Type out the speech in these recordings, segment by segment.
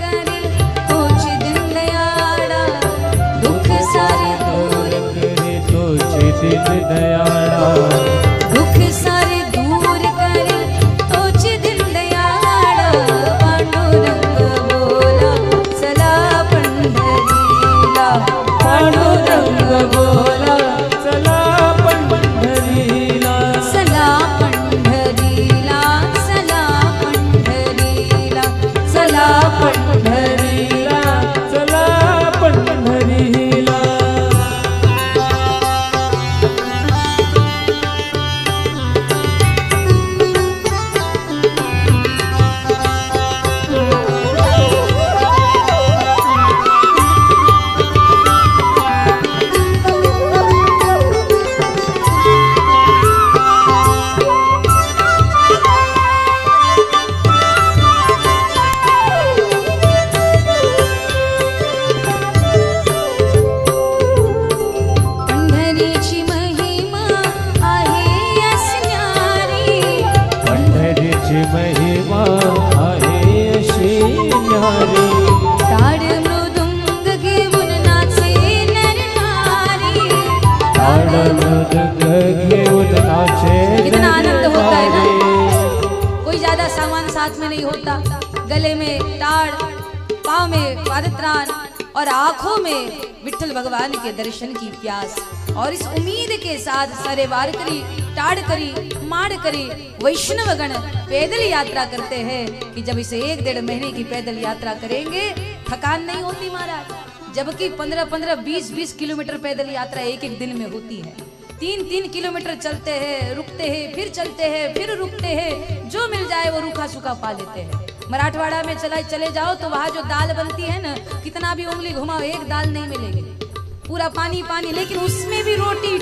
करे तोच दयाळा दुःख सारे दूर करे तोच दिन दयाळा दुःख सारे दूर करे तोच दिन दयाळा पांडुरंग बोला चला पंढरीला पांडुरंग बोला चला पंढरीला चला पंढरीला चला पंढरीला चला पंढरीला चला पंढरीला पंढरीची महिमा आहे असणारी पंढरीची महिमा आहे अशी न्यारी ताड मृदुंग घेऊन नाचे नर नारी ताड मृदंग घेऊन नाचे कितना आनंद होता है नरनारी। ना कोई ज्यादा सामान साथ में नहीं होता गले में ताड़ पाँव में पादत्राण और आंखों में विठ्ठल भगवान के दर्शन की प्यास और इस उम्मीद के साथ सारे वार करी टाड़ करी माड़ करी वैष्णवगण पैदल यात्रा करते हैं कि जब इसे 1-1.5 महीने की पैदल यात्रा करेंगे थकान नहीं होती महाराज जबकि 15-15 20-20 किलोमीटर पैदल यात्रा एक दिन में होती है 3-3 किलोमीटर चलते हैं रुकते हैं फिर चलते हैं फिर रुकते हैं जो मिल जाए वो रूखा सूखा पा लेते हैं मराठवाड़ा में चले जाओ तो वहाँ जो दाल बनती है ना कितना भी उंगली घुमाओ एक दाल नहीं मिलेगी पूरा पानी पानी लेकिन उसमें भी रोटी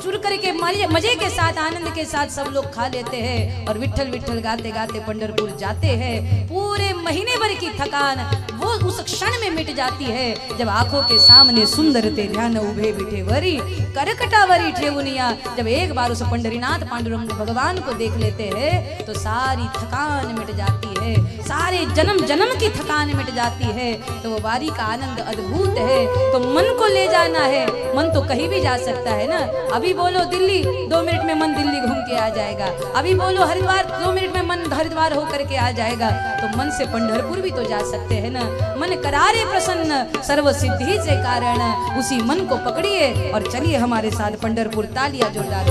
चुर करके मजे के साथ आनंद के साथ सब लोग खा लेते हैं और विठ्ठल विठ्ठल गाते गाते पंढरपुर जाते हैं पूरे महीने भर की थकान वो उस क्षण में मिट जाती है जब आंखों के सामने सुंदर ते ध्यान उभे बिठे वरी करकटावरी ठेवुनिया जब एक बार उस पंढरीनाथ पांडुरंग भगवान को देख लेते हैं तो सारी थकान मिट जाती है सारे जन्म जन्म की थकान मिट जाती है तो वो बारी का आनंद अद्भुत है तो मन को ले जाना है मन तो कहीं भी जा सकता है ना अभी बोलो दिल्ली 2 मिनट में मन दिल्ली घूम के आ जाएगा अभी बोलो हरिद्वार 2 मिनट में मन हरिद्वार होकर के आ जाएगा तो मन से पंढरपुर भी तो जा सकते हैं ना मन करारे प्रसन्न सर्व सिद्धि से कारण उसी मन को पकड़िए और चलिए हमारे साथ पंढरपुर तालियां जोरदार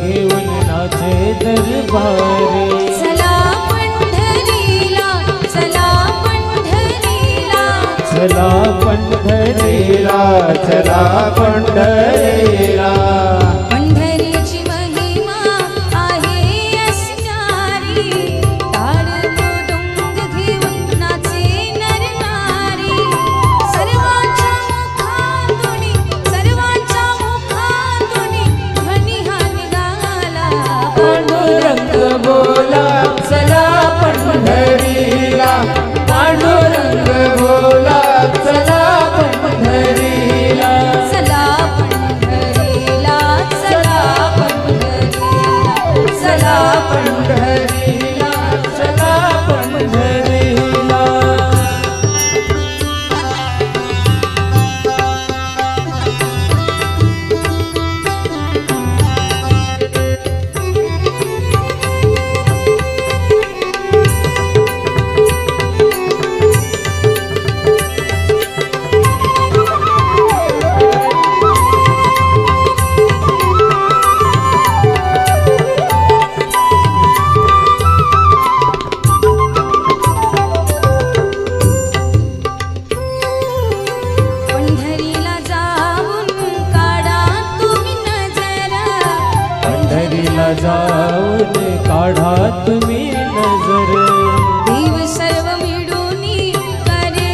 घेऊन नाचे दरबारे चला पंढरीला चला पंढरीला चला पंढरीला चला पंढरीला पंढरीची महिमा आहे असणारी ताड मृदुंग घेऊन नाचे नर नारी सर्वांच्या मुखातून ध्वनी हा निघाला पांडुरंग बोला चला पंढरीला पांडुरंग बोला चला पंढरीला चला पंढरीला चला पंढरीला चला पंढरीला चला पंढरीला जाऊन काढा तुम्ही नजर देव सर्व मिळूनी करे